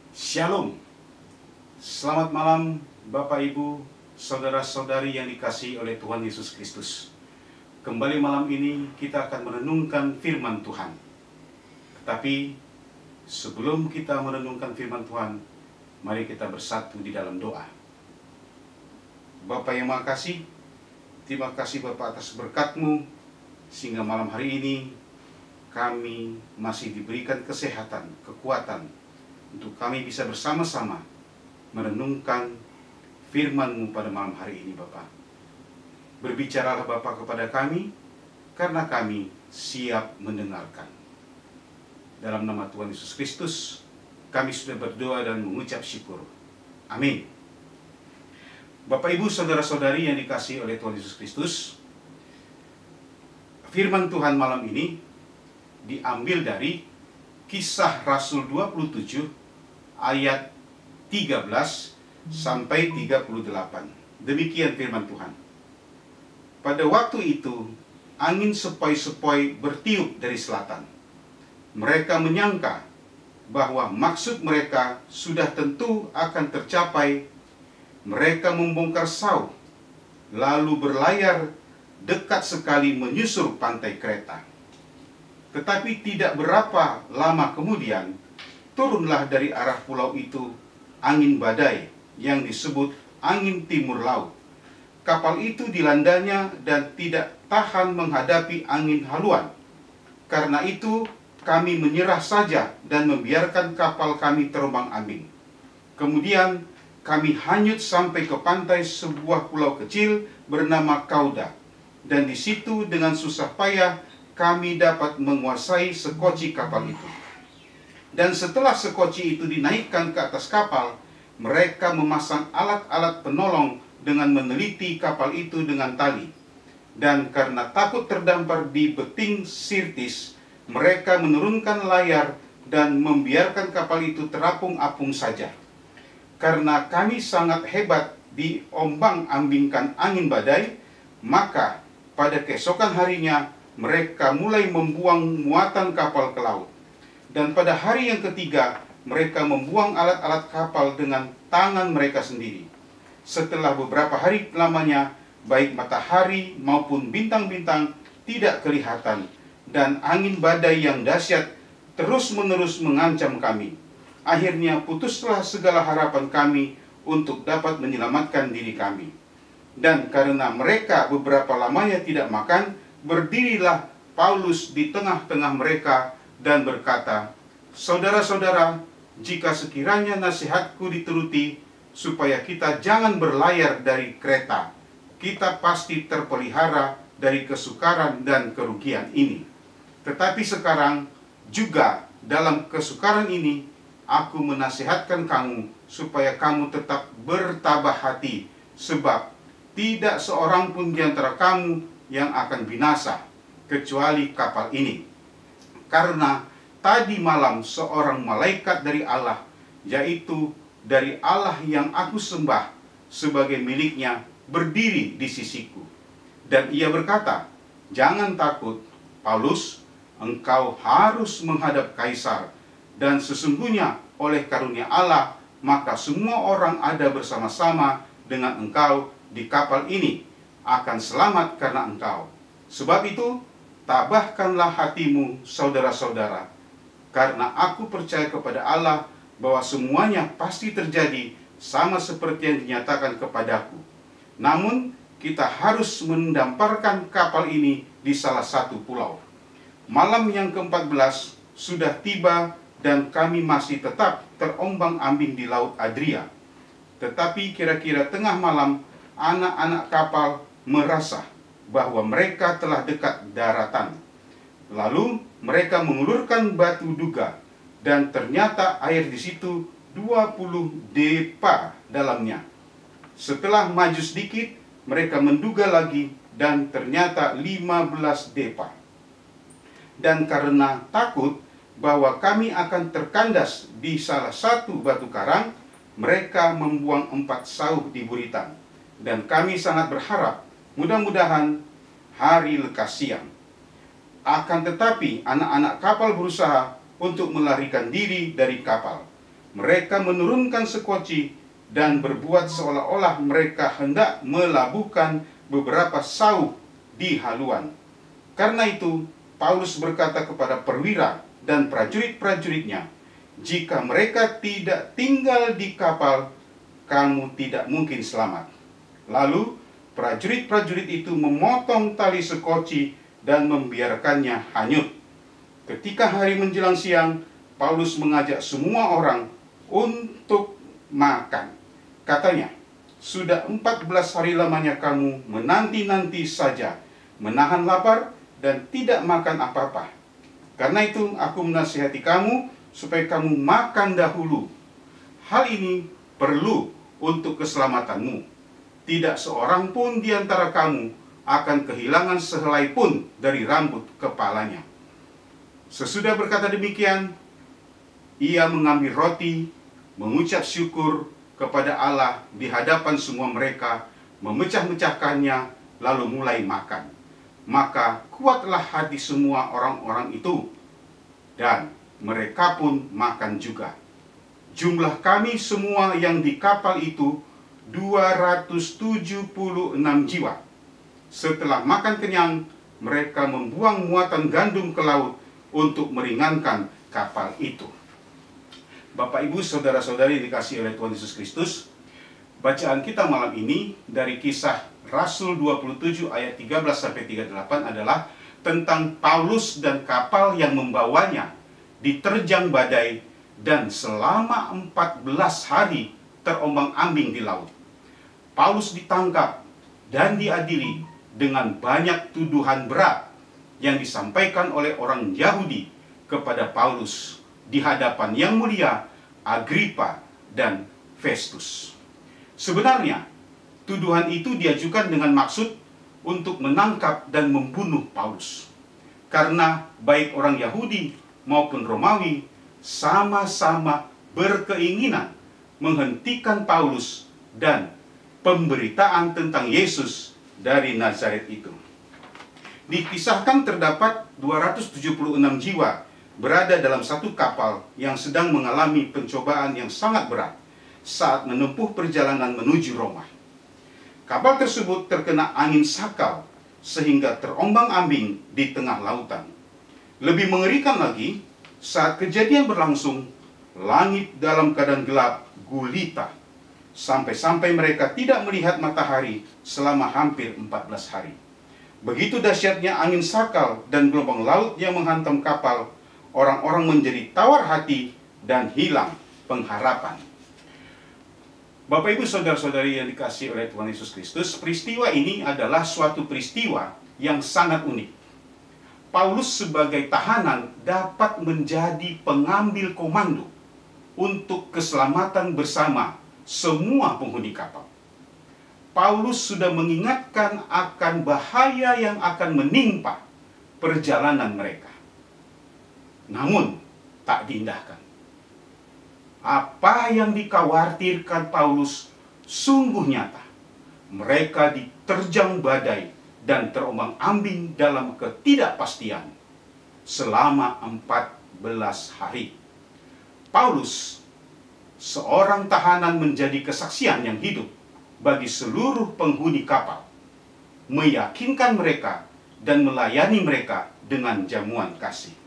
Shalom. Selamat malam Bapak Ibu, saudara-saudari yang dikasihi oleh Tuhan Yesus Kristus. Kembali malam ini kita akan merenungkan firman Tuhan. Tetapi sebelum kita merenungkan firman Tuhan, mari kita bersatu di dalam doa. Bapa yang Maha Kasih, terima kasih Bapa atas berkat-Mu, sehingga malam hari ini kami masih diberikan kesehatan, kekuatan, untuk kami bisa bersama-sama merenungkan firman-Mu pada malam hari ini Bapa. Berbicaralah Bapa kepada kami, karena kami siap mendengarkan. Dalam nama Tuhan Yesus Kristus, kami sudah berdoa dan mengucap syukur. Amin. Bapak Ibu saudara-saudari yang dikasihi oleh Tuhan Yesus Kristus, firman Tuhan malam ini diambil dari Kisah Rasul 27 ayat 13 sampai 38. Demikian firman Tuhan. Pada waktu itu, angin sepoi-sepoi bertiup dari selatan. Mereka menyangka bahwa maksud mereka sudah tentu akan tercapai. Mereka membongkar sauh, lalu berlayar dekat sekali menyusur pantai Kreta. Tetapi tidak berapa lama kemudian, turunlah dari arah pulau itu angin badai yang disebut angin timur laut. Kapal itu dilandanya dan tidak tahan menghadapi angin haluan. Karena itu kami menyerah saja dan membiarkan kapal kami terombang-ambing. Kemudian kami hanyut sampai ke pantai sebuah pulau kecil bernama Kauda. Dan di situ dengan susah payah kami dapat menguasai sekoci kapal itu. Dan setelah sekoci itu dinaikkan ke atas kapal, mereka memasang alat-alat penolong dengan meneliti kapal itu dengan tali. Dan karena takut terdampar di beting Sirtis, mereka menurunkan layar dan membiarkan kapal itu terapung-apung saja. Karena kami sangat hebat diombang-ambingkan angin badai, maka pada keesokan harinya mereka mulai membuang muatan kapal ke laut. Dan pada hari yang ketiga, mereka membuang alat-alat kapal dengan tangan mereka sendiri. Setelah beberapa hari lamanya, baik matahari maupun bintang-bintang tidak kelihatan, dan angin badai yang dahsyat terus-menerus mengancam kami. Akhirnya putuslah segala harapan kami untuk dapat menyelamatkan diri kami. Dan karena mereka beberapa lamanya tidak makan, berdirilah Paulus di tengah-tengah mereka dan berkata, "Saudara-saudara, jika sekiranya nasihatku dituruti, supaya kita jangan berlayar dari Kreta, kita pasti terpelihara dari kesukaran dan kerugian ini. Tetapi sekarang juga dalam kesukaran ini, aku menasihatkan kamu supaya kamu tetap bertabah hati, sebab tidak seorang pun di antara kamu yang akan binasa, kecuali kapal ini. Karena tadi malam seorang malaikat dari Allah, yaitu dari Allah yang aku sembah sebagai miliknya, berdiri di sisiku. Dan ia berkata, 'Jangan takut, Paulus, engkau harus menghadap Kaisar, dan sesungguhnya oleh karunia Allah, maka semua orang ada bersama-sama dengan engkau di kapal ini akan selamat karena engkau. Sebab itu, tabahkanlah hatimu, saudara-saudara, karena aku percaya kepada Allah bahwa semuanya pasti terjadi sama seperti yang dinyatakan kepadaku. Namun, kita harus mendamparkan kapal ini di salah satu pulau. Malam yang ke-14 sudah tiba dan kami masih tetap terombang-ambing di Laut Adria. Tetapi kira-kira tengah malam, anak-anak kapal merasa bahwa mereka telah dekat daratan. Lalu mereka mengulurkan batu duga, dan ternyata air di situ 20 depa dalamnya. Setelah maju sedikit, mereka menduga lagi, dan ternyata 15 depa. Dan karena takut bahwa kami akan terkandas di salah satu batu karang, mereka membuang 4 sauh di buritan. Dan kami sangat berharap, mudah-mudahan hari lekas siang. Akan tetapi anak-anak kapal berusaha untuk melarikan diri dari kapal. mereka menurunkan sekoci dan berbuat seolah-olah mereka hendak melabuhkan beberapa sauh di haluan. Karena itu, Paulus berkata kepada perwira dan prajurit-prajuritnya, "Jika mereka tidak tinggal di kapal, kamu tidak mungkin selamat." Lalu, prajurit-prajurit itu memotong tali sekoci dan membiarkannya hanyut. Ketika hari menjelang siang, Paulus mengajak semua orang untuk makan. Katanya, "Sudah 14 hari lamanya kamu menanti-nanti saja, menahan lapar dan tidak makan apa-apa. Karena itu aku menasihati kamu supaya kamu makan dahulu. Hal ini perlu untuk keselamatanmu. Tidak seorang pun di antara kamu akan kehilangan sehelai pun dari rambut kepalanya." Sesudah berkata demikian, ia mengambil roti, mengucap syukur kepada Allah di hadapan semua mereka, memecah-mecahkannya, lalu mulai makan. Maka kuatlah hati semua orang-orang itu, dan mereka pun makan juga. Jumlah kami semua yang di kapal itu 276 jiwa. Setelah makan kenyang, mereka membuang muatan gandum ke laut untuk meringankan kapal itu. Bapak, Ibu, saudara-saudari dikasihi oleh Tuhan Yesus Kristus, bacaan kita malam ini dari Kisah Rasul 27 ayat 13-38 adalah tentang Paulus dan kapal yang membawanya diterjang badai dan selama 14 hari terombang-ambing di laut. Paulus ditangkap dan diadili dengan banyak tuduhan berat yang disampaikan oleh orang Yahudi kepada Paulus di hadapan Yang Mulia Agripa dan Festus. Sebenarnya, tuduhan itu diajukan dengan maksud untuk menangkap dan membunuh Paulus. Karena baik orang Yahudi maupun Romawi sama-sama berkeinginan menghentikan Paulus dan pemberitaan tentang Yesus dari Nazaret itu. Dikisahkan terdapat 276 jiwa berada dalam satu kapal yang sedang mengalami pencobaan yang sangat berat saat menempuh perjalanan menuju Roma. Kapal tersebut terkena angin sakal sehingga terombang-ambing di tengah lautan. Lebih mengerikan lagi, saat kejadian berlangsung, langit dalam keadaan gelap gulita, sampai-sampai mereka tidak melihat matahari selama hampir 14 hari. Begitu dahsyatnya angin sakal dan gelombang laut yang menghantam kapal, orang-orang menjadi tawar hati dan hilang pengharapan. Bapak, Ibu, saudara-saudari yang dikasihi oleh Tuhan Yesus Kristus, peristiwa ini adalah suatu peristiwa yang sangat unik. Paulus sebagai tahanan dapat menjadi pengambil komando untuk keselamatan bersama semua penghuni kapal. Paulus sudah mengingatkan akan bahaya yang akan menimpa perjalanan mereka. Namun, tak diindahkan. Apa yang dikhawatirkan Paulus sungguh nyata. Mereka diterjang badai dan terombang-ambing dalam ketidakpastian selama 14 hari. Paulus, seorang tahanan, menjadi kesaksian yang hidup bagi seluruh penghuni kapal, meyakinkan mereka dan melayani mereka dengan jamuan kasih.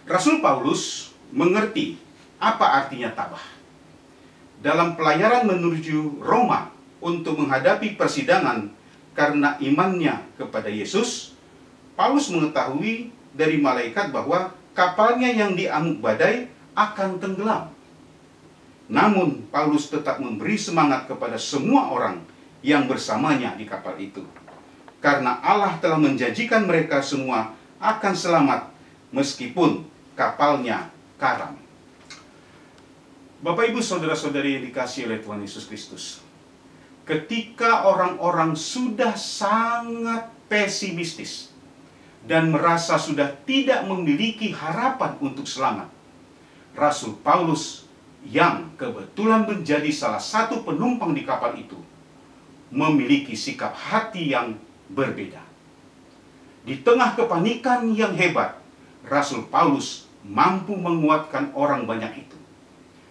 Rasul Paulus mengerti apa artinya tabah. Dalam pelayaran menuju Roma untuk menghadapi persidangan karena imannya kepada Yesus, Paulus mengetahui dari malaikat bahwa kapalnya yang diamuk badai akan tenggelam. Namun, Paulus tetap memberi semangat kepada semua orang yang bersamanya di kapal itu. Karena Allah telah menjanjikan mereka semua akan selamat meskipun kapalnya karam. Bapak, Ibu, saudara-saudari yang dikasihi oleh Tuhan Yesus Kristus, ketika orang-orang sudah sangat pesimistis dan merasa sudah tidak memiliki harapan untuk selamat, Rasul Paulus yang kebetulan menjadi salah satu penumpang di kapal itu memiliki sikap hati yang berbeda. Di tengah kepanikan yang hebat, Rasul Paulus mampu menguatkan orang banyak itu.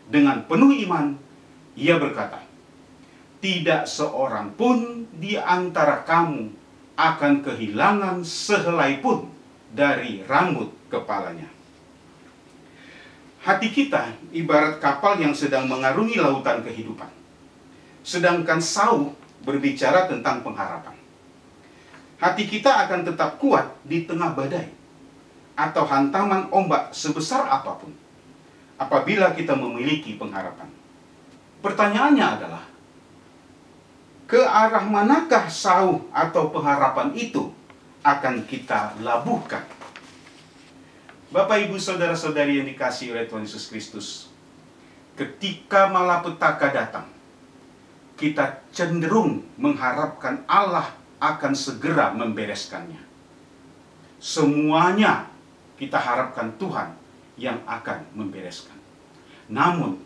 dengan penuh iman, ia berkata, "Tidak seorang pun di antara kamu akan kehilangan sehelai pun dari rambut kepalanya." Hati kita ibarat kapal yang sedang mengarungi lautan kehidupan, sedangkan Sauh berbicara tentang pengharapan. Hati kita akan tetap kuat di tengah badai atau hantaman ombak sebesar apapun apabila kita memiliki pengharapan. Pertanyaannya adalah, ke arah manakah Sauh atau pengharapan itu akan kita labuhkan? Bapak, Ibu, saudara-saudari yang dikasihi oleh Tuhan Yesus Kristus, ketika malapetaka datang, kita cenderung mengharapkan Allah akan segera membereskannya. Semuanya kita harapkan Tuhan yang akan membereskan. Namun,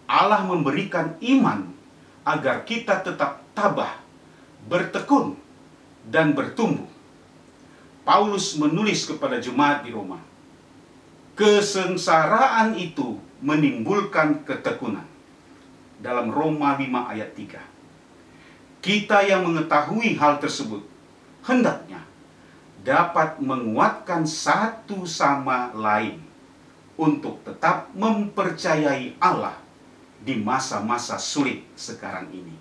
Allah memberikan iman agar kita tetap tabah, bertekun, dan bertumbuh. Paulus menulis kepada jemaat di Roma, kesengsaraan itu menimbulkan ketekunan. Dalam Roma 5 ayat 3. Kita yang mengetahui hal tersebut hendaknya dapat menguatkan satu sama lain untuk tetap mempercayai Allah di masa-masa sulit sekarang ini.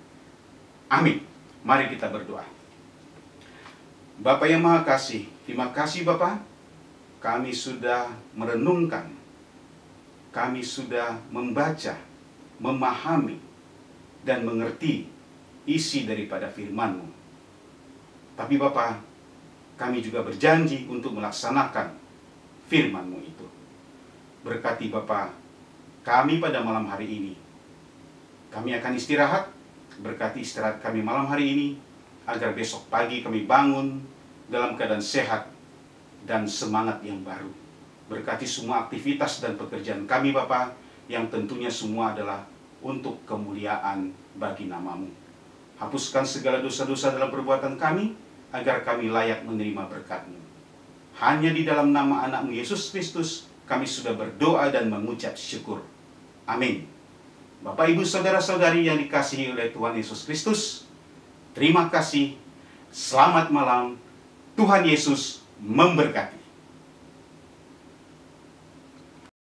Amin. Mari kita berdoa. Bapa yang Maha Kasih, terima kasih Bapa, kami sudah merenungkan, kami sudah membaca, memahami, dan mengerti isi daripada firman-Mu. Tapi Bapa, kami juga berjanji untuk melaksanakan firman-Mu itu. Berkati Bapa kami pada malam hari ini. Kami akan istirahat, berkati istirahat kami malam hari ini, agar besok pagi kami bangun dalam keadaan sehat dan semangat yang baru. Berkati semua aktivitas dan pekerjaan kami Bapa, yang tentunya semua adalah untuk kemuliaan bagi nama-Mu. Hapuskan segala dosa-dosa dalam perbuatan kami, agar kami layak menerima berkat-Mu. Hanya di dalam nama anak-Mu Yesus Kristus, kami sudah berdoa dan mengucap syukur. Amin. Bapak, Ibu, saudara-saudari yang dikasihi oleh Tuhan Yesus Kristus, terima kasih. Selamat malam. Tuhan Yesus memberkati.